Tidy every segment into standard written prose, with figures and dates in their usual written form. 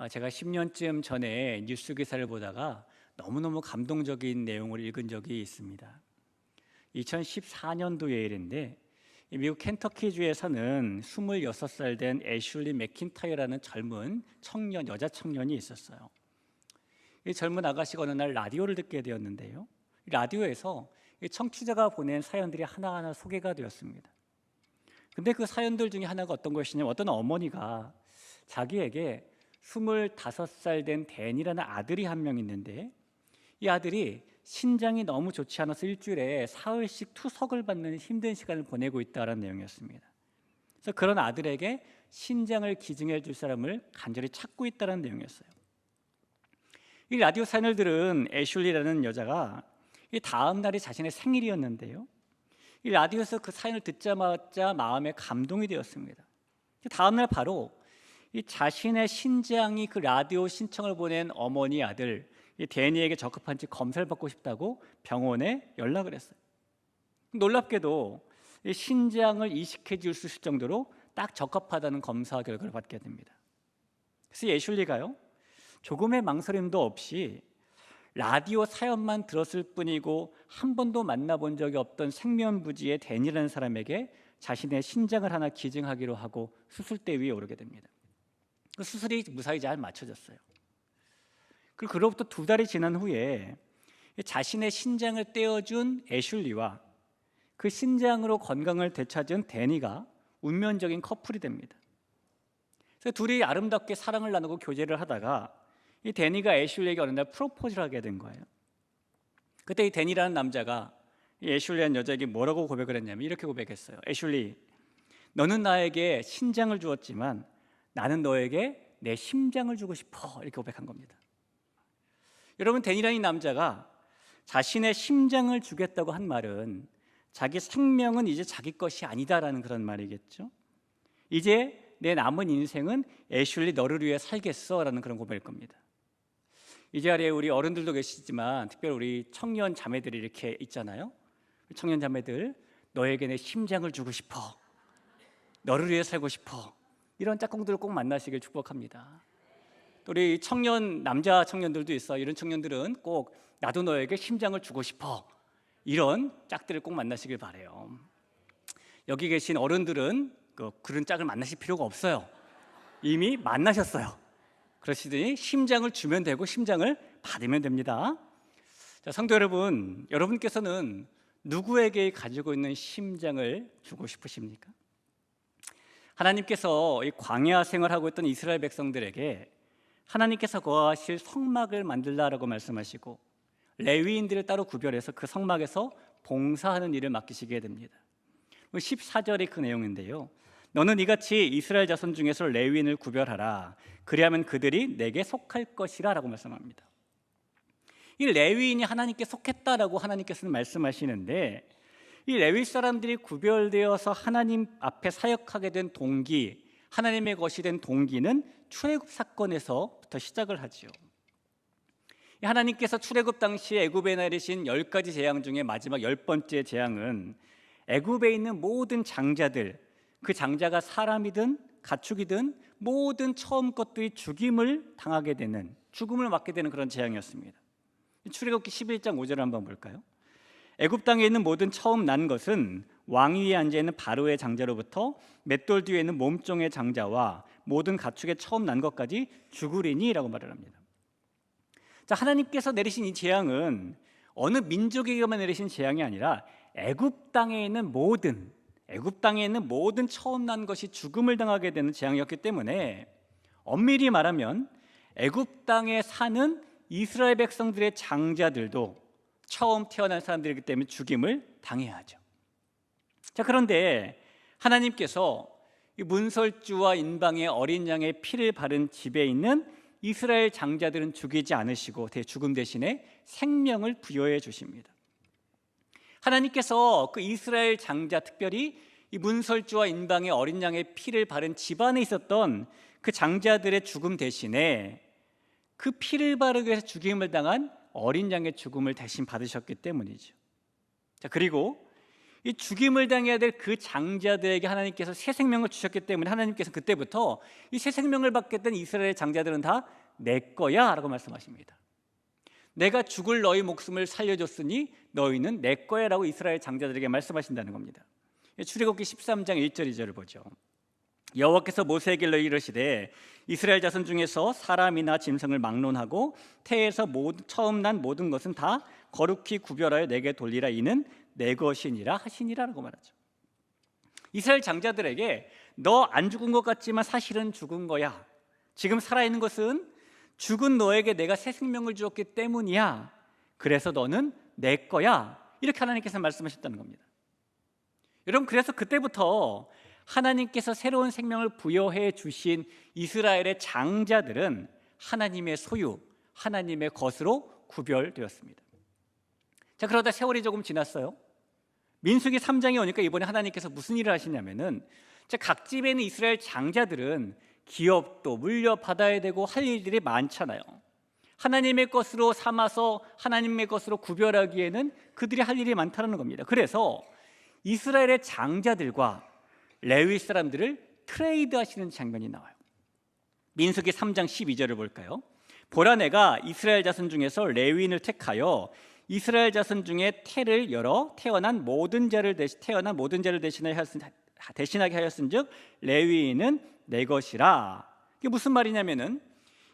제가 10년쯤 전에 뉴스 기사를 보다가 너무너무 감동적인 내용을 읽은 적이 있습니다. 2014년도의 일인데 미국 켄터키주에 사는 26살 된 애슐리 맥킨타이어라는 젊은 청년, 여자 청년이 있었어요. 이 젊은 아가씨가 어느 날 라디오를 듣게 되었는데요. 라디오에서 청취자가 보낸 사연들이 하나하나 소개가 되었습니다. 근데 그 사연들 중에 하나가 어떤 것이냐면 어떤 어머니가 자기에게 25살 된 댄이라는 아들이 한 명 있는데 이 아들이 신장이 너무 좋지 않아서 일주일에 사흘씩 투석을 받는 힘든 시간을 보내고 있다는 내용이었습니다. 그래서 그런 아들에게 신장을 기증해 줄 사람을 간절히 찾고 있다는 내용이었어요. 이 라디오 사연을 들은 애슐리라는 여자가 이 다음 날이 자신의 생일이었는데요. 이 라디오에서 그 사연을 듣자마자 마음에 감동이 되었습니다. 다음 날 바로 이 자신의 신장이 그 라디오 신청을 보낸 어머니 아들 이 데니에게 적합한지 검사를 받고 싶다고 병원에 연락을 했어요. 놀랍게도 이 신장을 이식해 줄 수 있을 정도로 딱 적합하다는 검사 결과를 받게 됩니다. 그래서 애슐리가요, 조금의 망설임도 없이 라디오 사연만 들었을 뿐이고 한 번도 만나본 적이 없던 생면부지의 데니라는 사람에게 자신의 신장을 하나 기증하기로 하고 수술대 위에 오르게 됩니다. 그 수술이 무사히 잘 맞춰졌어요. 그리고 그로부터 2달이 지난 후에 자신의 신장을 떼어준 애슐리와 그 신장으로 건강을 되찾은 데니가 운명적인 커플이 됩니다. 그래서 둘이 아름답게 사랑을 나누고 교제를 하다가 이 데니가 애슐리에게 어느 날 프로포즈를 하게 된 거예요. 그때 이 데니라는 남자가 이 애슐리한 여자에게 뭐라고 고백을 했냐면 이렇게 고백했어요. 애슐리, 너는 나에게 신장을 주었지만 나는 너에게 내 심장을 주고 싶어. 이렇게 고백한 겁니다. 여러분, 데니라는 이 남자가 자신의 심장을 주겠다고 한 말은 자기 생명은 이제 자기 것이 아니다라는 그런 말이겠죠. 이제 내 남은 인생은 애슐리 너를 위해 살겠어라는 그런 고백일 겁니다. 이 자리에 우리 어른들도 계시지만 특별히 우리 청년 자매들이 이렇게 있잖아요. 청년 자매들, 너에게 내 심장을 주고 싶어. 너를 위해 살고 싶어. 이런 짝꿍들을 꼭 만나시길 축복합니다. 또 우리 청년 남자 청년들도 있어요. 이런 청년들은 꼭 나도 너에게 심장을 주고 싶어. 이런 짝들을 꼭 만나시길 바래요. 여기 계신 어른들은 그런 짝을 만나실 필요가 없어요. 이미 만나셨어요. 그러시더니 심장을 주면 되고 심장을 받으면 됩니다. 자, 성도 여러분, 여러분께서는 누구에게 가지고 있는 심장을 주고 싶으십니까? 하나님께서 이 광야 생활하고 있던 이스라엘 백성들에게 하나님께서 거하실 성막을 만들라라고 말씀하시고 레위인들을 따로 구별해서 그 성막에서 봉사하는 일을 맡기시게 됩니다. 14절이 그 내용인데요. 너는 이같이 이스라엘 자손 중에서 레위인을 구별하라. 그리하면 그들이 내게 속할 것이라 라고 말씀합니다. 이 레위인이 하나님께 속했다라고 하나님께서는 말씀하시는데 이 레위 사람들이 구별되어서 하나님 앞에 사역하게 된 동기, 하나님의 것이 된 동기는 출애굽 사건에서부터 시작을 하죠. 하나님께서 출애굽 당시에 애굽에 내리신 10가지 재앙 중에 마지막 10번째 재앙은 애굽에 있는 모든 장자들, 그 장자가 사람이든 가축이든 모든 처음 것들이 죽임을 당하게 되는, 죽음을 맞게 되는 그런 재앙이었습니다. 출애굽기 11장 5절을 한번 볼까요? 애굽 땅에 있는 모든 처음 난 것은 왕위에 앉아있는 바로의 장자로부터 맷돌 뒤에 있는 몸종의 장자와 모든 가축의 처음 난 것까지 죽으리니 라고 말을 합니다. 자, 하나님께서 내리신 이 재앙은 어느 민족에게만 내리신 재앙이 아니라 애굽 땅에 있는 모든 처음 난 것이 죽음을 당하게 되는 재앙이었기 때문에 엄밀히 말하면 애굽 땅에 사는 이스라엘 백성들의 장자들도 처음 태어난 사람들이기 때문에 죽임을 당해야 하죠. 자, 그런데 하나님께서 이 문설주와 인방의 어린 양의 피를 바른 집에 있는 이스라엘 장자들은 죽이지 않으시고 죽음 대신에 생명을 부여해 주십니다. 하나님께서 그 이스라엘 장자, 특별히 이 문설주와 인방의 어린 양의 피를 바른 집안에 있었던 그 장자들의 죽음 대신에 그 피를 바르기 위해서 죽임을 당한 어린 양의 죽음을 대신 받으셨기 때문이죠. 자, 그리고 이 죽임을 당해야 될 그 장자들에게 하나님께서 새 생명을 주셨기 때문에 하나님께서 그때부터 이 새 생명을 받게 된 이스라엘 장자들은 다 내 거야 라고 말씀하십니다. 내가 죽을 너희 목숨을 살려줬으니 너희는 내 거야 라고 이스라엘 장자들에게 말씀하신다는 겁니다. 출애굽기 13장 1절 2절을 보죠. 여호와께서 모세에게 이르시되 이스라엘 자손 중에서 사람이나 짐승을 막론하고 태에서 처음 난 모든 것은 다 거룩히 구별하여 내게 돌리라. 이는 내 것이니라 하시니라라고 말하죠. 이스라엘 장자들에게 너 안 죽은 것 같지만 사실은 죽은 거야. 지금 살아있는 것은 죽은 너에게 내가 새 생명을 주었기 때문이야. 그래서 너는 내 거야. 이렇게 하나님께서 말씀하셨다는 겁니다. 여러분, 그래서 그때부터 하나님께서 새로운 생명을 부여해 주신 이스라엘의 장자들은 하나님의 소유, 하나님의 것으로 구별되었습니다. 자, 그러다 세월이 조금 지났어요. 민수기 3장에 오니까 이번에 하나님께서 무슨 일을 하시냐면은, 각 집에 있는 이스라엘 장자들은 기업도 물려받아야 되고 할 일들이 많잖아요. 하나님의 것으로 삼아서 하나님의 것으로 구별하기에는 그들이 할 일이 많다는 겁니다. 그래서 이스라엘의 장자들과 레위 사람들을 트레이드 하시는 장면이 나와요. 민수기 3장 12절을 볼까요? 보라, 내가 이스라엘 자손 중에서 레위인을 택하여 이스라엘 자손 중에 태를 열어 태어난 모든 자를 대신하게 하였은즉 레위인은 내 것이라. 이게 무슨 말이냐면은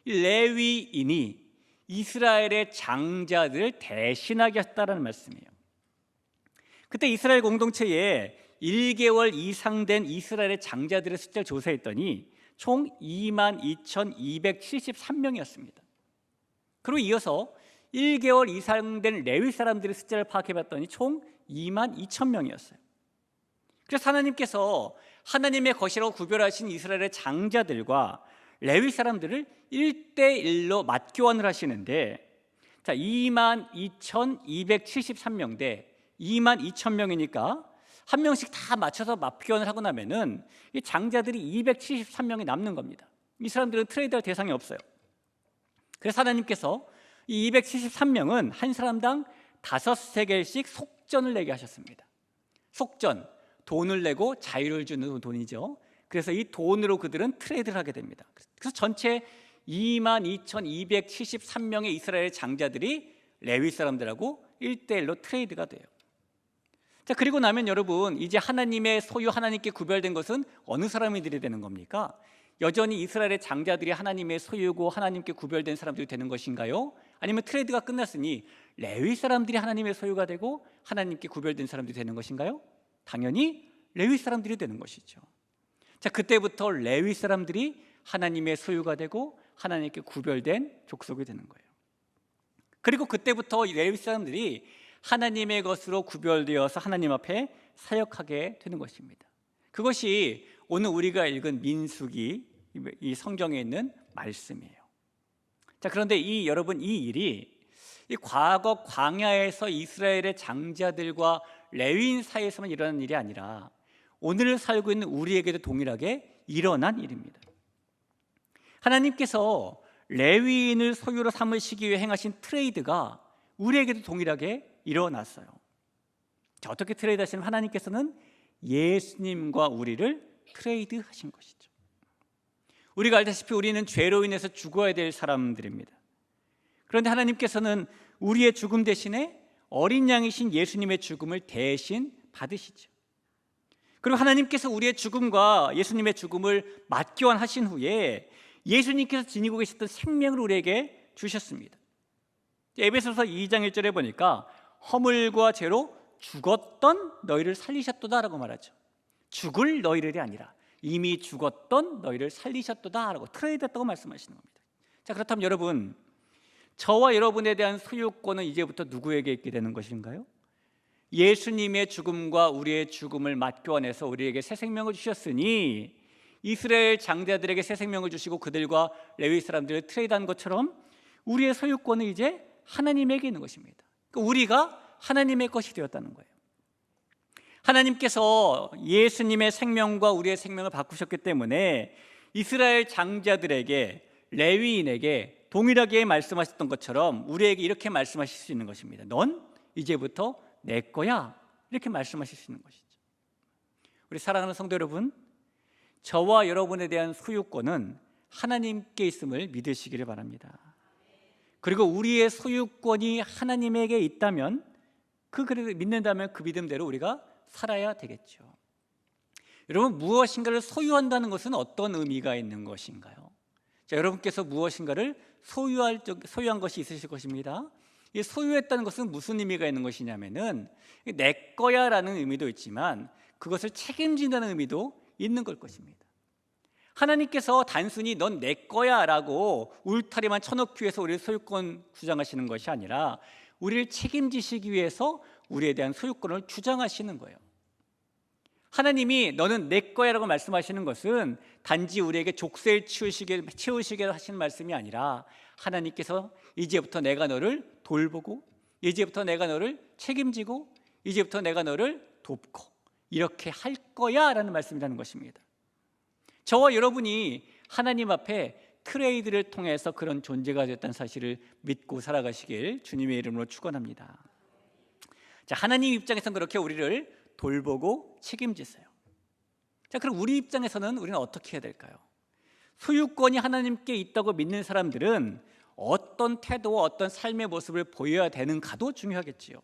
레위인이 이스라엘의 장자들을 대신하게 했다라는 말씀이에요. 그때 이스라엘 공동체에 1개월 이상 된 이스라엘의 장자들의 숫자를 조사했더니 총 22,273명이었습니다. 그리고 이어서 1개월 이상 된 레위 사람들의 숫자를 파악해봤더니 총 22,000명이었어요. 그래서 하나님께서 하나님의 것이라고 구별하신 이스라엘의 장자들과 레위 사람들을 1대1로 맞교환을 하시는데, 자, 22,273명 대 22,000명이니까 한 명씩 다 맞춰서 맞교환을 하고 나면은 이 장자들이 273명이 남는 겁니다. 이 사람들은 트레이드할 대상이 없어요. 그래서 하나님께서 이 273명은 한 사람당 5세겔씩 속전을 내게 하셨습니다. 속전, 돈을 내고 자유를 주는 돈이죠. 그래서 이 돈으로 그들은 트레이드를 하게 됩니다. 그래서 전체 22,273명의 이스라엘 장자들이 레위 사람들하고 1대1로 트레이드가 돼요. 자, 그리고 나면 여러분, 이제 하나님의 소유, 하나님께 구별된 것은 어느 사람들이 되는 겁니까? 여전히 이스라엘의 장자들이 하나님의 소유고 하나님께 구별된 사람들이 되는 것인가요? 아니면 트레이드가 끝났으니 레위 사람들이 하나님의 소유가 되고 하나님께 구별된 사람들이 되는 것인가요? 당연히 레위 사람들이 되는 것이죠. 자, 그때부터 레위 사람들이 하나님의 소유가 되고 하나님께 구별된 족속이 되는 거예요. 그리고 그때부터 레위 사람들이 하나님의 것으로 구별되어서 하나님 앞에 사역하게 되는 것입니다. 그것이 오늘 우리가 읽은 민수기, 이 성경에 있는 말씀이에요. 자, 그런데 여러분, 이 일이 이 과거 광야에서 이스라엘의 장자들과 레위인 사이에서만 일어난 일이 아니라 오늘 살고 있는 우리에게도 동일하게 일어난 일입니다. 하나님께서 레위인을 소유로 삼으시기 위해 행하신 트레이드가 우리에게도 동일하게 일어났어요. 자, 어떻게 트레이드 하시냐면 하나님께서는 예수님과 우리를 트레이드 하신 것이죠. 우리가 알다시피 우리는 죄로 인해서 죽어야 될 사람들입니다. 그런데 하나님께서는 우리의 죽음 대신에 어린 양이신 예수님의 죽음을 대신 받으시죠. 그리고 하나님께서 우리의 죽음과 예수님의 죽음을 맞교환하신 후에 예수님께서 지니고 계셨던 생명을 우리에게 주셨습니다. 에베소서 2장 1절에 보니까 허물과 죄로 죽었던 너희를 살리셨도다라고 말하죠. 죽을 너희들이 아니라 이미 죽었던 너희를 살리셨도다라고 트레이드했다고 말씀하시는 겁니다. 자, 그렇다면 여러분, 저와 여러분에 대한 소유권은 이제부터 누구에게 있게 되는 것인가요? 예수님의 죽음과 우리의 죽음을 맞교환해서 우리에게 새 생명을 주셨으니 이스라엘 장자들에게 새 생명을 주시고 그들과 레위 사람들을 트레이드한 것처럼 우리의 소유권은 이제 하나님에게 있는 것입니다. 그러니까 우리가 하나님의 것이 되었다는 거예요. 하나님께서 예수님의 생명과 우리의 생명을 바꾸셨기 때문에 이스라엘 장자들에게, 레위인에게 동일하게 말씀하셨던 것처럼 우리에게 이렇게 말씀하실 수 있는 것입니다. 넌 이제부터 내 거야 이렇게 말씀하실 수 있는 것이죠. 우리 사랑하는 성도 여러분, 저와 여러분에 대한 소유권은 하나님께 있음을 믿으시기를 바랍니다. 그리고 우리의 소유권이 하나님에게 있다면, 그래도 믿는다면 그 믿음대로 우리가 살아야 되겠죠. 여러분, 무엇인가를 소유한다는 것은 어떤 의미가 있는 것인가요? 자, 여러분께서 무엇인가를 소유한 것이 있으실 것입니다. 이 소유했다는 것은 무슨 의미가 있는 것이냐면은 내 거야라는 의미도 있지만 그것을 책임진다는 의미도 있는 걸 것입니다. 하나님께서 단순히 넌 내 거야라고 울타리만 쳐놓기 위해서 우리의 소유권 주장하시는 것이 아니라 우리를 책임지시기 위해서 우리에 대한 소유권을 주장하시는 거예요. 하나님이 너는 내 거야라고 말씀하시는 것은 단지 우리에게 족쇄를 채우시게 하시는 말씀이 아니라 하나님께서 이제부터 내가 너를 돌보고, 이제부터 내가 너를 책임지고, 이제부터 내가 너를 돕고 이렇게 할 거야 라는 말씀이라는 것입니다. 저와 여러분이 하나님 앞에 트레이드를 통해서 그런 존재가 됐다는 사실을 믿고 살아가시길 주님의 이름으로 축원합니다. 자, 하나님 입장에서는 그렇게 우리를 돌보고 책임지세요. 자, 그럼 우리 입장에서는 우리는 어떻게 해야 될까요? 소유권이 하나님께 있다고 믿는 사람들은 어떤 태도와 어떤 삶의 모습을 보여야 되는가도 중요하겠지요.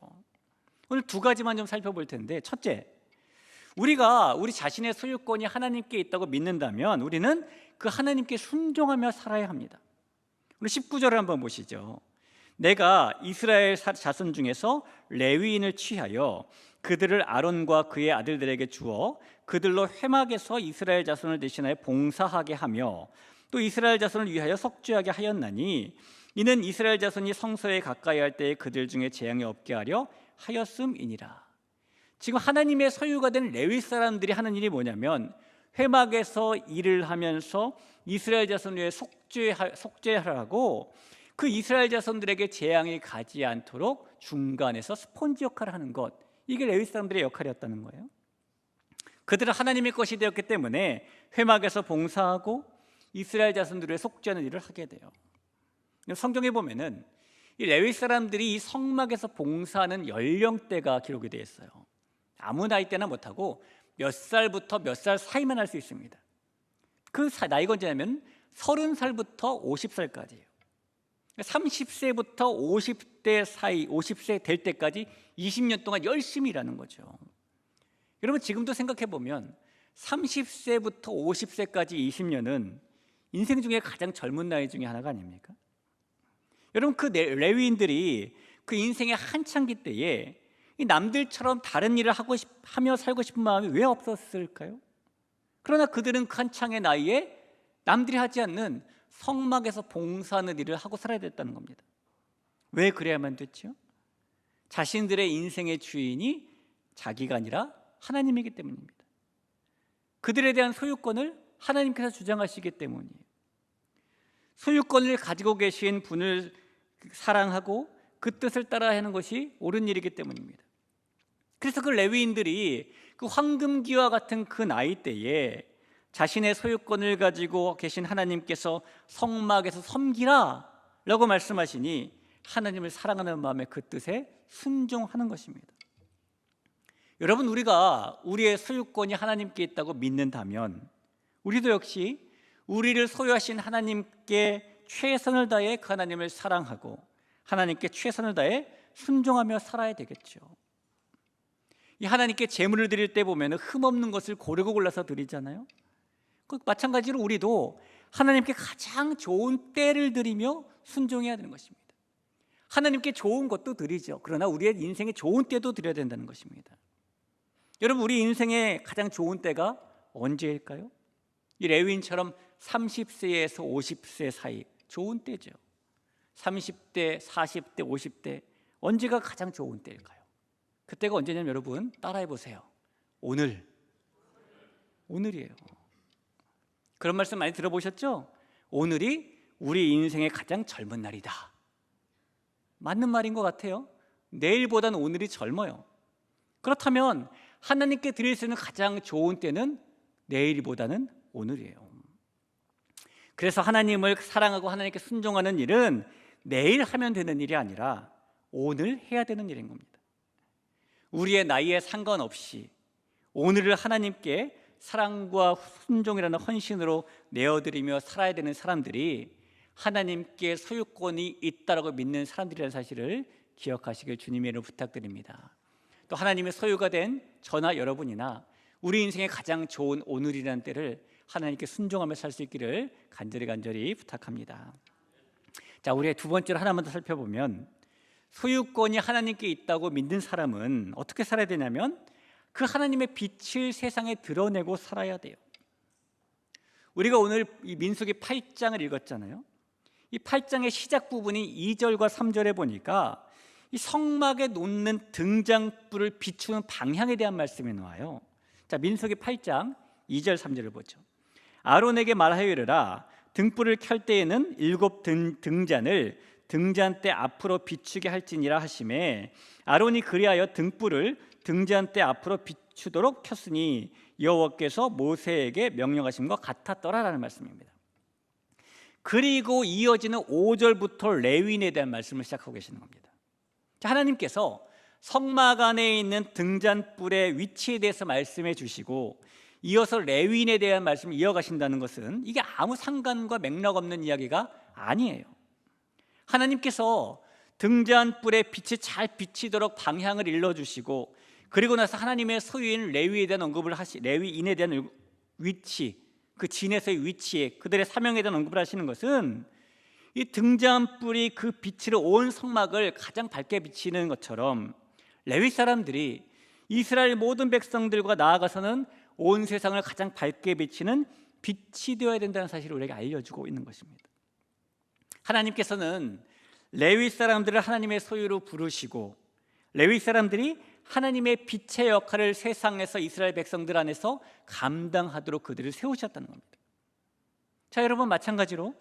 오늘 두 가지만 좀 살펴볼 텐데, 첫째, 우리가 우리 자신의 소유권이 하나님께 있다고 믿는다면 우리는 그 하나님께 순종하며 살아야 합니다. 우리 19절을 한번 보시죠. 내가 이스라엘 자손 중에서 레위인을 취하여 그들을 아론과 그의 아들들에게 주어 그들로 회막에서 이스라엘 자손을 대신하여 봉사하게 하며 또 이스라엘 자손을 위하여 속죄하게 하였나니 이는 이스라엘 자손이 성소에 가까이 할 때에 그들 중에 재앙이 없게 하려 하였음이니라. 지금 하나님의 소유가 된 레위 사람들이 하는 일이 뭐냐면 회막에서 일을 하면서 이스라엘 자손을 위해 속죄하라고 그 이스라엘 자손들에게 재앙이 가지 않도록 중간에서 스폰지 역할을 하는 것, 이게 레위 사람들의 역할이었다는 거예요. 그들은 하나님의 것이 되었기 때문에 회막에서 봉사하고 이스라엘 자손들을 위해 속죄하는 일을 하게 돼요. 성경에 보면은 이 레위 사람들이 이 성막에서 봉사하는 연령대가 기록이 되어 있어요. 아무 나이 때나 못하고 몇 살부터 몇 살 사이만 할 수 있습니다. 그 나이가 언제냐면 30살부터 50살까지예요. 30세부터 50대 사이, 50세 될 때까지 20년 동안 열심히 일하는 거죠. 여러분, 지금도 생각해 보면 30세부터 50세까지 20년은 인생 중에 가장 젊은 나이 중에 하나가 아닙니까? 여러분, 그 레위인들이 그 인생의 한창기 때에 이 남들처럼 다른 일을 하며 살고 싶은 마음이 왜 없었을까요? 그러나 그들은 그 한창의 나이에 남들이 하지 않는 성막에서 봉사하는 일을 하고 살아야 됐다는 겁니다. 왜 그래야만 됐죠? 자신들의 인생의 주인이 자기가 아니라 하나님이기 때문입니다. 그들에 대한 소유권을 하나님께서 주장하시기 때문이에요. 소유권을 가지고 계신 분을 사랑하고 그 뜻을 따라 하는 것이 옳은 일이기 때문입니다. 그래서 그 레위인들이 그 황금기와 같은 그 나이 때에 자신의 소유권을 가지고 계신 하나님께서 성막에서 섬기라 라고 말씀하시니 하나님을 사랑하는 마음에 그 뜻에 순종하는 것입니다. 여러분, 우리가 우리의 소유권이 하나님께 있다고 믿는다면 우리도 역시 우리를 소유하신 하나님께 최선을 다해 그 하나님을 사랑하고 하나님께 최선을 다해 순종하며 살아야 되겠죠. 이 하나님께 제물을 드릴 때 보면 흠없는 것을 고르고 골라서 드리잖아요. 마찬가지로 우리도 하나님께 가장 좋은 때를 드리며 순종해야 되는 것입니다. 하나님께 좋은 것도 드리죠. 그러나 우리의 인생에 좋은 때도 드려야 된다는 것입니다. 여러분, 우리 인생의 가장 좋은 때가 언제일까요? 이 레위인처럼 30세에서 50세 사이 좋은 때죠. 30대, 40대, 50대 언제가 가장 좋은 때일까요? 그때가 언제냐면 여러분 따라해 보세요. 오늘이에요. 그런 말씀 많이 들어보셨죠? 오늘이 우리 인생의 가장 젊은 날이다. 맞는 말인 것 같아요. 내일보다는 오늘이 젊어요. 그렇다면 하나님께 드릴 수 있는 가장 좋은 때는 내일보다는 오늘이에요. 그래서 하나님을 사랑하고 하나님께 순종하는 일은 내일 하면 되는 일이 아니라 오늘 해야 되는 일인 겁니다. 우리의 나이에 상관없이 오늘을 하나님께 사랑과 순종이라는 헌신으로 내어드리며 살아야 되는 사람들이 하나님께 소유권이 있다라고 믿는 사람들이라는 사실을 기억하시길 주님의 이름으로 부탁드립니다. 또 하나님의 소유가 된 저나 여러분이나 우리 인생의 가장 좋은 오늘이라는 때를 하나님께 순종하며 살 수 있기를 간절히 부탁합니다. 자, 우리의 두 번째로 하나만 더 살펴보면, 소유권이 하나님께 있다고 믿는 사람은 어떻게 살아야 되냐면 그 하나님의 빛을 세상에 드러내고 살아야 돼요. 우리가 오늘 이 민수기 8장을 읽었잖아요. 이 8장의 시작 부분이 2절과 3절에 보니까 이 성막에 놓는 등잔불을 비추는 방향에 대한 말씀이 나와요. 자, 민수기 8장 2절 3절을 보죠. 아론에게 말하여 이르라, 등불을 켤 때에는 7 등잔을 등잔대 앞으로 비추게 할지니라 하시매, 아론이 그리하여 등불을 등잔대 앞으로 비추도록 켰으니 여호와께서 모세에게 명령하신 것 같았더라라는 말씀입니다. 그리고 이어지는 5절부터 레위인에 대한 말씀을 시작하고 계시는 겁니다. 자, 하나님께서 성막 안에 있는 등잔불의 위치에 대해서 말씀해 주시고 이어서 레위인에 대한 말씀을 이어가신다는 것은 이게 아무 상관과 맥락 없는 이야기가 아니에요. 하나님께서 등잔불의 빛이 잘 비치도록 방향을 일러주시고, 그리고 나서 하나님의 소유인 레위에 대한 언급을 레위인에 대한 위치, 그 진에서의 위치에 그들의 사명에 대한 언급을 하시는 것은 이 등잔불이 그 빛으로 온 성막을 가장 밝게 비치는 것처럼 레위 사람들이 이스라엘 모든 백성들과 나아가서는 온 세상을 가장 밝게 비치는 빛이 되어야 된다는 사실을 우리에게 알려주고 있는 것입니다. 하나님께서는 레위 사람들을 하나님의 소유로 부르시고 레위 사람들이 하나님의 빛의 역할을 세상에서 이스라엘 백성들 안에서 감당하도록 그들을 세우셨다는 겁니다. 자, 여러분, 마찬가지로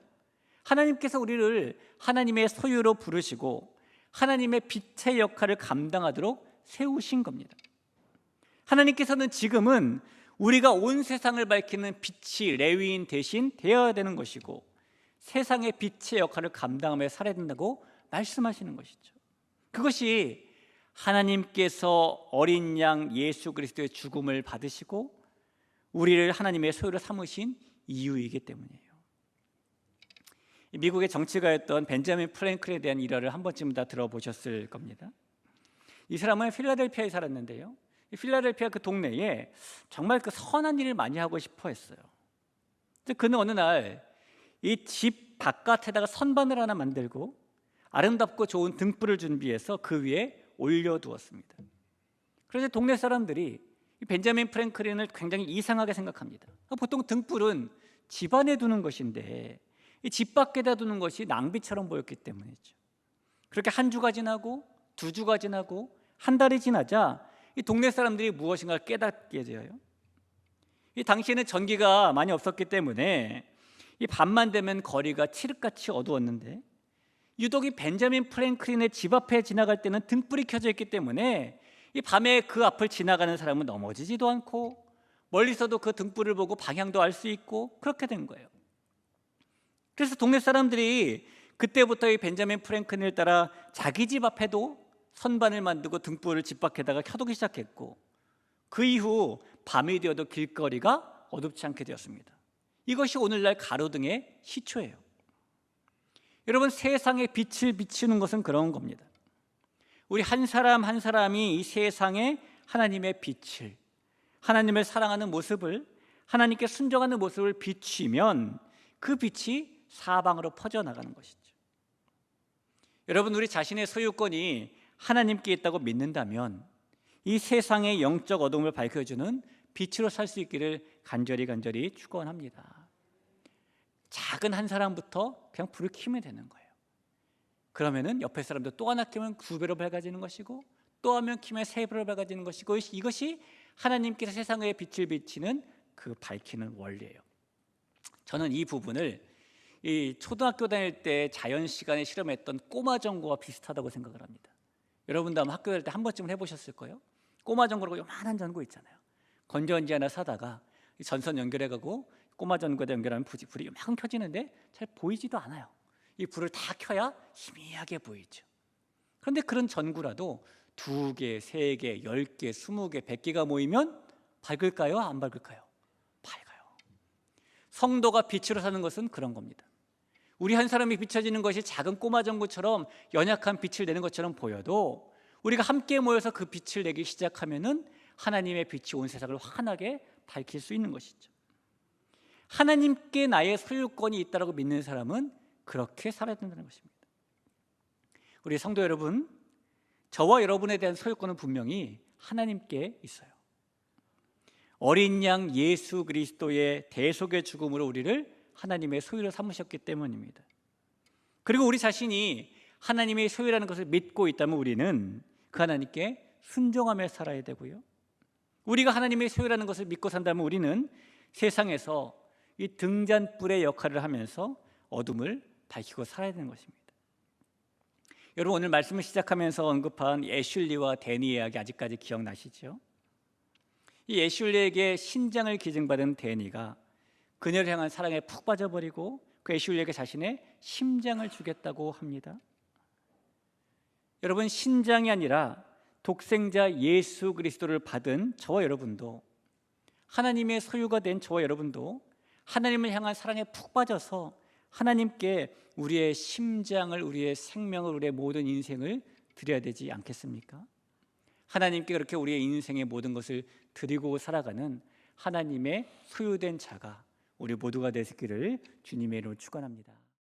하나님께서 우리를 하나님의 소유로 부르시고 하나님의 빛의 역할을 감당하도록 세우신 겁니다. 하나님께서는 지금은 우리가 온 세상을 밝히는 빛이 레위인 대신 되어야 되는 것이고 세상의 빛의 역할을 감당하며 살아야 된다고 말씀하시는 것이죠. 그것이 하나님께서 어린 양 예수 그리스도의 죽음을 받으시고 우리를 하나님의 소유로 삼으신 이유이기 때문이에요. 미국의 정치가였던 벤자민 프랭클에 대한 일화를 한 번쯤 다 들어보셨을 겁니다. 이 사람은 필라델피아에 살았는데요, 필라델피아 그 동네에 정말 그 선한 일을 많이 하고 싶어 했어요. 그는 어느 날 이 집 바깥에다가 선반을 하나 만들고 아름답고 좋은 등불을 준비해서 그 위에 올려두었습니다. 그래서 동네 사람들이 벤자민 프랭클린을 굉장히 이상하게 생각합니다. 보통 등불은 집 안에 두는 것인데 집 밖에다 두는 것이 낭비처럼 보였기 때문이죠. 그렇게 한 주가 지나고 2주가 지나고 한 달이 지나자 이 동네 사람들이 무엇인가 깨닫게 되어요. 이 당시에는 전기가 많이 없었기 때문에 이 밤만 되면 거리가 칠흑같이 어두웠는데 유독 이 벤자민 프랭클린의 집 앞에 지나갈 때는 등불이 켜져 있기 때문에 이 밤에 그 앞을 지나가는 사람은 넘어지지도 않고 멀리서도 그 등불을 보고 방향도 알 수 있고 그렇게 된 거예요. 그래서 동네 사람들이 그때부터 이 벤자민 프랭클린을 따라 자기 집 앞에도 선반을 만들고 등불을 집 밖에다가 켜두기 시작했고 그 이후 밤이 되어도 길거리가 어둡지 않게 되었습니다. 이것이 오늘날 가로등의 시초예요. 여러분, 세상에 빛을 비추는 것은 그런 겁니다. 우리 한 사람 한 사람이 이 세상에 하나님의 빛을, 하나님을 사랑하는 모습을, 하나님께 순종하는 모습을 비추면 그 빛이 사방으로 퍼져나가는 것이죠. 여러분, 우리 자신의 소유권이 하나님께 있다고 믿는다면 이 세상의 영적 어둠을 밝혀주는 빛으로 살 수 있기를 간절히 축원합니다. 작은 한 사람부터 그냥 불을 켜면 되는 거예요. 그러면은 옆에 사람도 또 하나 켜면 2배로 밝아지는 것이고 또 하면 켜면 3배로 밝아지는 것이고 이것이 하나님께서 세상에 빛을 비치는 그 밝히는 원리예요. 저는 이 부분을 이 초등학교 다닐 때 자연 시간에 실험했던 꼬마 전구와 비슷하다고 생각을 합니다. 여러분도 아마 학교 다닐 때 한 번쯤은 해보셨을 거예요. 꼬마 전구라고 요만한 전구 있잖아요. 건전지 하나 사다가 전선 연결해가고 꼬마 전구에다 연결하면 불이 막 켜지는데 잘 보이지도 않아요. 이 불을 다 켜야 희미하게 보이죠. 그런데 그런 전구라도 2개, 3개, 10개, 20개, 100개가 모이면 밝을까요? 안 밝을까요? 밝아요. 성도가 빛으로 사는 것은 그런 겁니다. 우리 한 사람이 비춰지는 것이 작은 꼬마 전구처럼 연약한 빛을 내는 것처럼 보여도 우리가 함께 모여서 그 빛을 내기 시작하면은 하나님의 빛이 온 세상을 환하게 밝힐 수 있는 것이죠. 하나님께 나의 소유권이 있다고 믿는 사람은 그렇게 살아야 된다는 것입니다. 우리 성도 여러분, 저와 여러분에 대한 소유권은 분명히 하나님께 있어요. 어린 양 예수 그리스도의 대속의 죽음으로 우리를 하나님의 소유로 삼으셨기 때문입니다. 그리고 우리 자신이 하나님의 소유라는 것을 믿고 있다면 우리는 그 하나님께 순종하며 살아야 되고요, 우리가 하나님의 소유라는 것을 믿고 산다면 우리는 세상에서 이 등잔불의 역할을 하면서 어둠을 밝히고 살아야 되는 것입니다. 여러분, 오늘 말씀을 시작하면서 언급한 애슐리와 데니 이야기 아직까지 기억나시죠? 이 애슐리에게 신장을 기증받은 데니가 그녀를 향한 사랑에 푹 빠져버리고 그 애슐리에게 자신의 심장을 주겠다고 합니다. 여러분, 신장이 아니라 독생자 예수 그리스도를 받은 저와 여러분도, 하나님의 소유가 된 저와 여러분도 하나님을 향한 사랑에 푹 빠져서 하나님께 우리의 심장을, 우리의 생명을, 우리의 모든 인생을 드려야 되지 않겠습니까? 하나님께 그렇게 우리의 인생의 모든 것을 드리고 살아가는 하나님의 소유된 자가 우리 모두가 되시기를 주님의 이름으로 축원합니다.